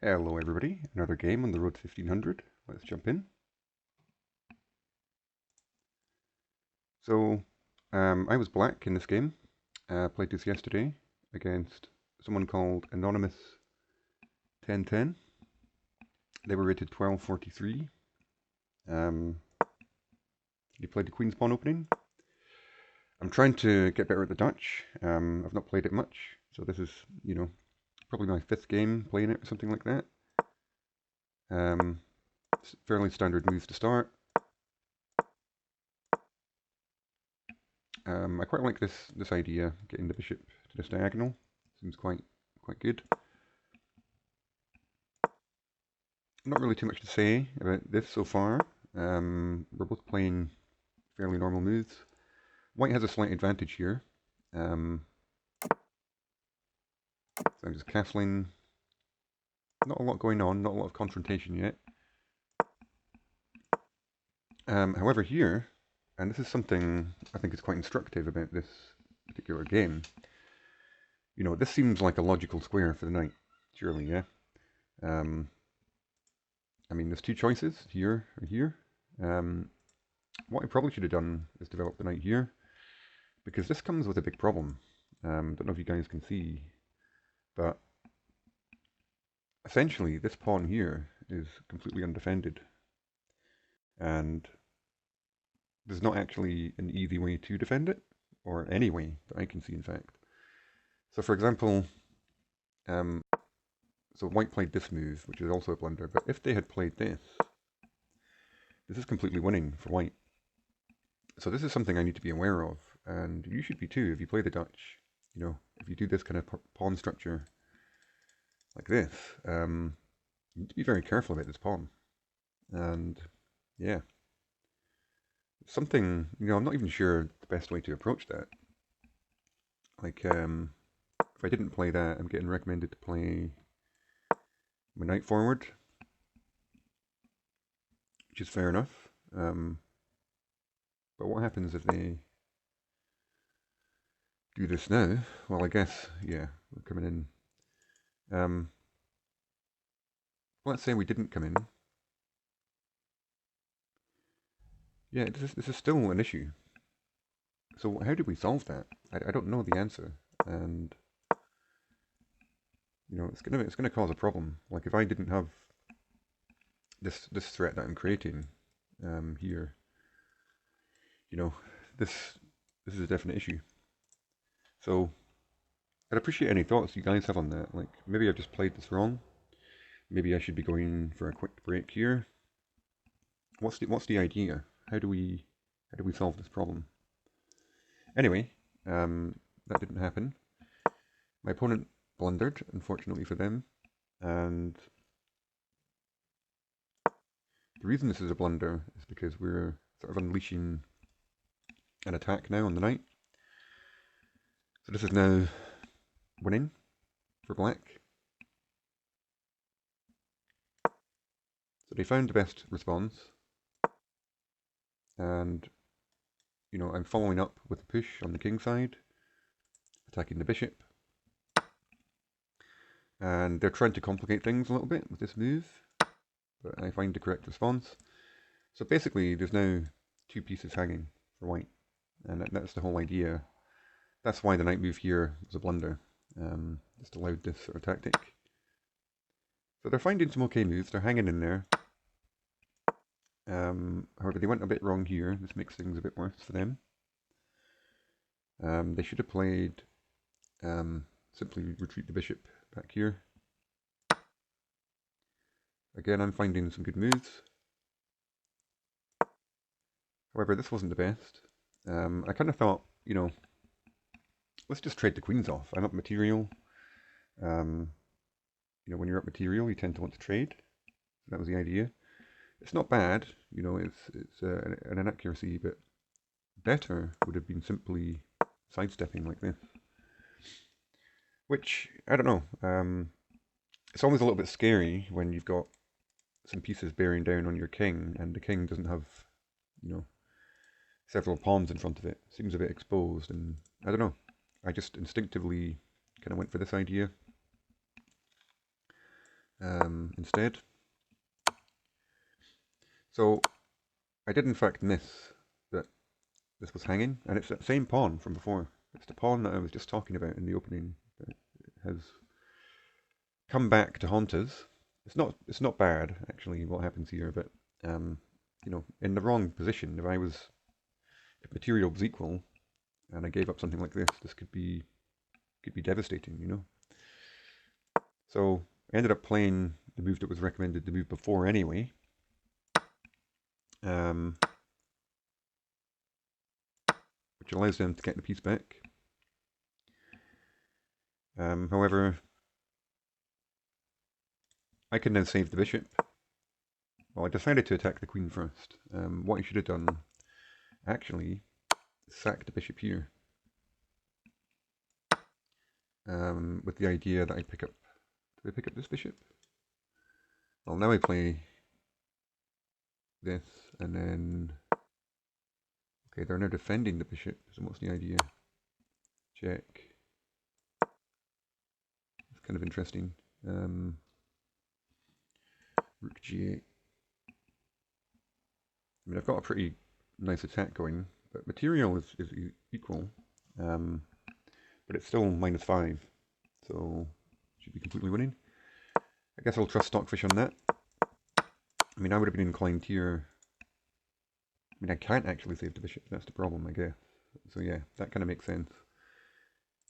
Hello everybody, another game on the road to 1500. Let's jump in. So, I was black in this game. Played this yesterday against someone called Anonymous 1010. They were rated 1243. He played the Queen's Pawn opening. I'm trying to get better at the Dutch. I've not played it much, so this is, probably my 5th game playing it or something like that. Fairly standard moves to start. I quite like this idea, getting the bishop to this diagonal. Seems quite good. Not really too much to say about this so far. We're both playing fairly normal moves. White has a slight advantage here. So I'm just castling. Not a lot going on, not a lot of confrontation yet. However here, and this is something I think is quite instructive about this particular game, this seems like a logical square for the knight, surely, yeah? I mean, there's two choices, here or here. What I probably should have done is develop the knight here, because this comes with a big problem. Don't know if you guys can see, but essentially this pawn here is completely undefended, and there's not actually an easy way to defend it, or any way that I can see, in fact. So for example, so white played this move, which is also a blunder, but if they had played this is completely winning for white. So this is something I need to be aware of, and you should be too if you play the Dutch. If you do this kind of pawn structure like this, you need to be very careful about this pawn. And yeah, something, I'm not even sure the best way to approach that. Like, if I didn't play that, I'm getting recommended to play my knight forward, which is fair enough. But what happens if they do this now? Well, I guess, yeah, we're coming in. Let's say we didn't come in. Yeah, this is still an issue. So how did we solve that? I don't know the answer, and it's gonna cause a problem. Like if I didn't have this threat that I'm creating here, this is a definite issue. So I'd appreciate any thoughts you guys have on that. Like maybe I've just played this wrong. Maybe I should be going for a quick break here. What's the idea? How do we solve this problem? Anyway, that didn't happen. My opponent blundered, unfortunately for them, and the reason this is a blunder is because we're sort of unleashing an attack now on the knight. So this is now winning for black. So they found the best response, and I'm following up with a push on the king side, attacking the bishop, and they're trying to complicate things a little bit with this move, but I find the correct response. So basically there's now two pieces hanging for white, and that's the whole idea. That's why the knight move here was a blunder. Just allowed this sort of tactic. So they're finding some okay moves, they're hanging in there. However, they went a bit wrong here. This makes things a bit worse for them. They should have played simply retreat the bishop back here. Again, I'm finding some good moves. However, this wasn't the best. I kind of thought, let's just trade the queens off. I'm up material. When you're up material, you tend to want to trade. So that was the idea. It's not bad, it's an inaccuracy, but better would have been simply sidestepping like this. Which, I don't know, it's always a little bit scary when you've got some pieces bearing down on your king, and the king doesn't have, several pawns in front of it. Seems a bit exposed, and I don't know. I just instinctively kind of went for this idea. instead. So I did in fact miss that this was hanging, and it's that same pawn from before. It's the pawn that I was just talking about in the opening that has come back to haunt us. It's not bad actually what happens here, but you know, in the wrong position. If material was equal, and I gave up something like this, this could be devastating, you know. So I ended up playing the move that was recommended the move before anyway. Which allows them to get the piece back. However, I can now save the bishop. Well, I decided to attack the queen first. What I should have done, actually, is sack the bishop here. With the idea that I pick up... Do I pick up this bishop? Well, now I play this, and then... Okay, they're now defending the bishop, so what's the idea? Check. It's kind of interesting. Rook g8. I mean, I've got a pretty nice attack going, but material is equal, but it's still -5, so should be completely winning. I guess I'll trust Stockfish on that. I mean, I would have been inclined here. I mean, I can't actually save the bishop, that's the problem, I guess. So yeah, that kind of makes sense.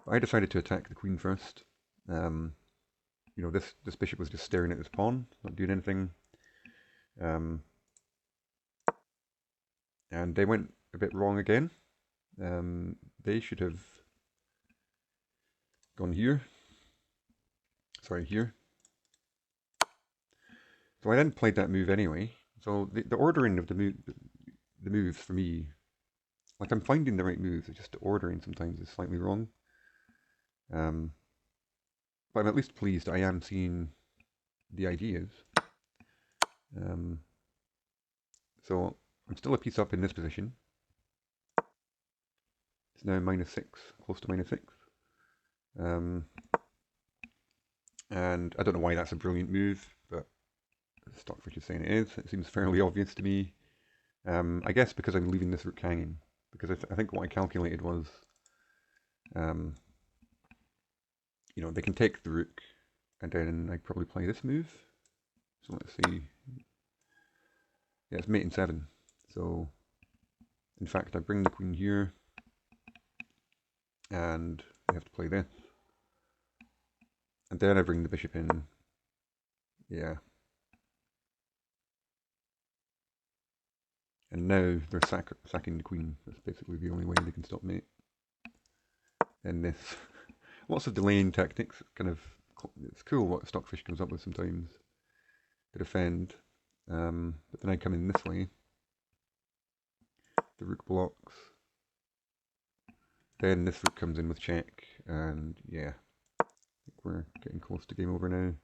But I decided to attack the queen first. You know, this bishop was just staring at this pawn, not doing anything. And they went a bit wrong again. They should have gone here. Sorry, here. So I then played that move anyway. So the ordering of the moves for me, like I'm finding the right moves, it's just the ordering sometimes is slightly wrong. But I'm at least pleased I am seeing the ideas. So I'm still a piece up in this position. It's now -6, close to -6. And I don't know why that's a brilliant move, but Stockfish is saying it is. It seems fairly obvious to me. I guess because I'm leaving this rook hanging. Because I think what I calculated was, you know, they can take the rook, and then I probably play this move. So let's see. Yeah, it's mate in 7. So, in fact, I bring the queen here, and I have to play this. And then I bring the bishop in. Yeah. And now they're sacking the queen. That's basically the only way they can stop mate. And this. Lots of delaying tactics. It's cool what Stockfish comes up with sometimes to defend. But then I come in this way. The rook blocks. Then this rook comes in with check. And yeah, I think we're getting close to game over now.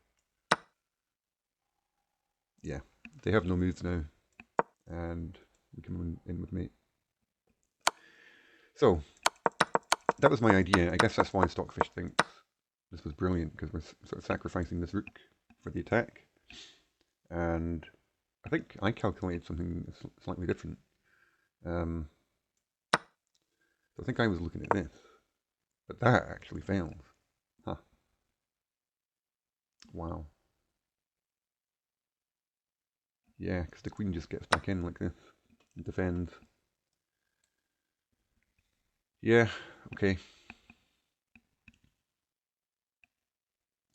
Yeah, they have no moves now. And we come in with mate. So, that was my idea. I guess that's why Stockfish thinks this was brilliant, because we're sort of sacrificing this rook for the attack. And I think I calculated something slightly different. So I think I was looking at this, but that actually fails. Huh. Wow. Yeah, because the queen just gets back in like this and defends. Yeah, okay.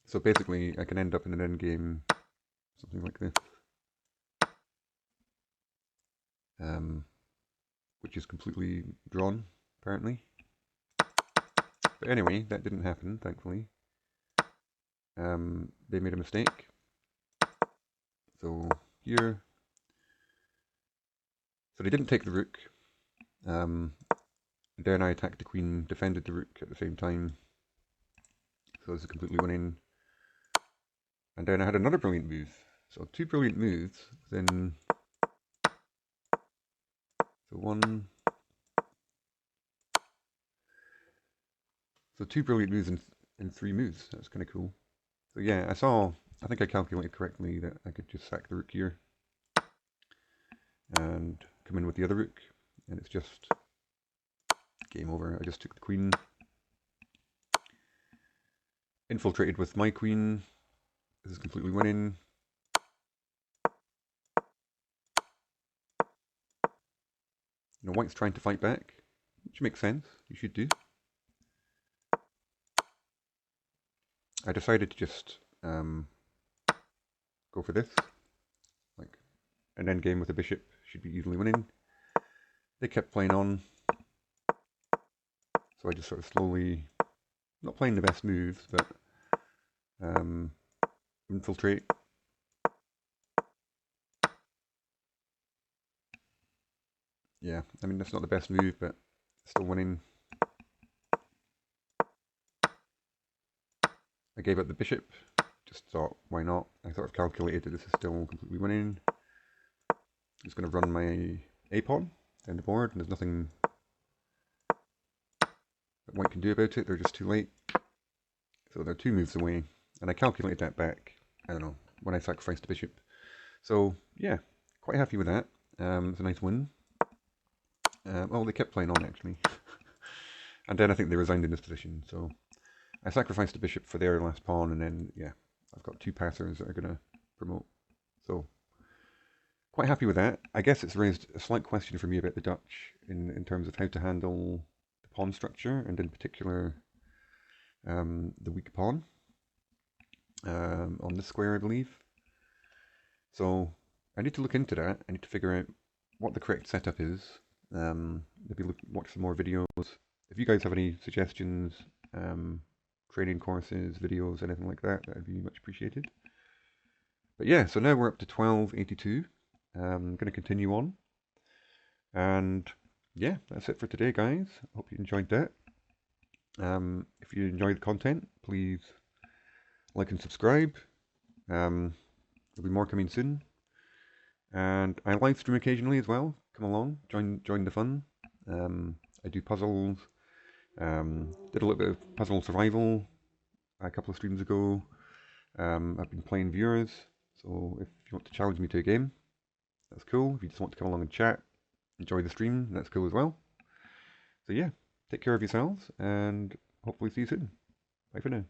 So basically, I can end up in an endgame, something like this. Which is completely drawn, apparently. But anyway, that didn't happen, thankfully. They made a mistake. So here. So they didn't take the rook. Then I attacked the queen, defended the rook at the same time. So this is completely winning. And then I had another brilliant move. So 2 brilliant moves, then... So 1... So 2 brilliant moves in 3 moves. That's kind of cool. So yeah, I saw I think I calculated correctly that I could just sack the rook here and come in with the other rook, and it's just game over. I just took the queen, infiltrated with my queen. This is completely winning. You know, white's trying to fight back, which makes sense. You should do. I decided to just go for this. Like an endgame with a bishop should be easily winning. They kept playing on, so I just sort of slowly, not playing the best moves, but infiltrate. Yeah, I mean that's not the best move, but still winning. I gave up the bishop, just thought why not. I sort of calculated that this is still completely winning. I'm just going to run my a-pawn down the board, and there's nothing that white can do about it. They're just too late. So they're 2 moves away, and I calculated that back, I don't know, when I sacrificed the bishop. So yeah, quite happy with that. It's a nice win. Well, they kept playing on actually. And then I think they resigned in this position, so I sacrificed the bishop for their last pawn, and then, yeah, I've got 2 passers that are going to promote. So, quite happy with that. I guess it's raised a slight question for me about the Dutch in terms of how to handle the pawn structure, and in particular, the weak pawn on this square, I believe. So, I need to look into that. I need to figure out what the correct setup is. Maybe watch some more videos. If you guys have any suggestions, training courses, videos, anything like that, that would be much appreciated. But yeah, so now we're up to 1282. I'm going to continue on. And yeah, that's it for today, guys. I hope you enjoyed that. If you enjoyed the content, please like and subscribe. There'll be more coming soon. And I live stream occasionally as well. Come along, join the fun. I do puzzles. Did a little bit of puzzle survival a couple of streams ago. I've been playing viewers, so if you want to challenge me to a game, that's cool. If you just want to come along and chat, enjoy the stream, that's cool as well. So yeah, take care of yourselves, and hopefully see you soon. Bye for now.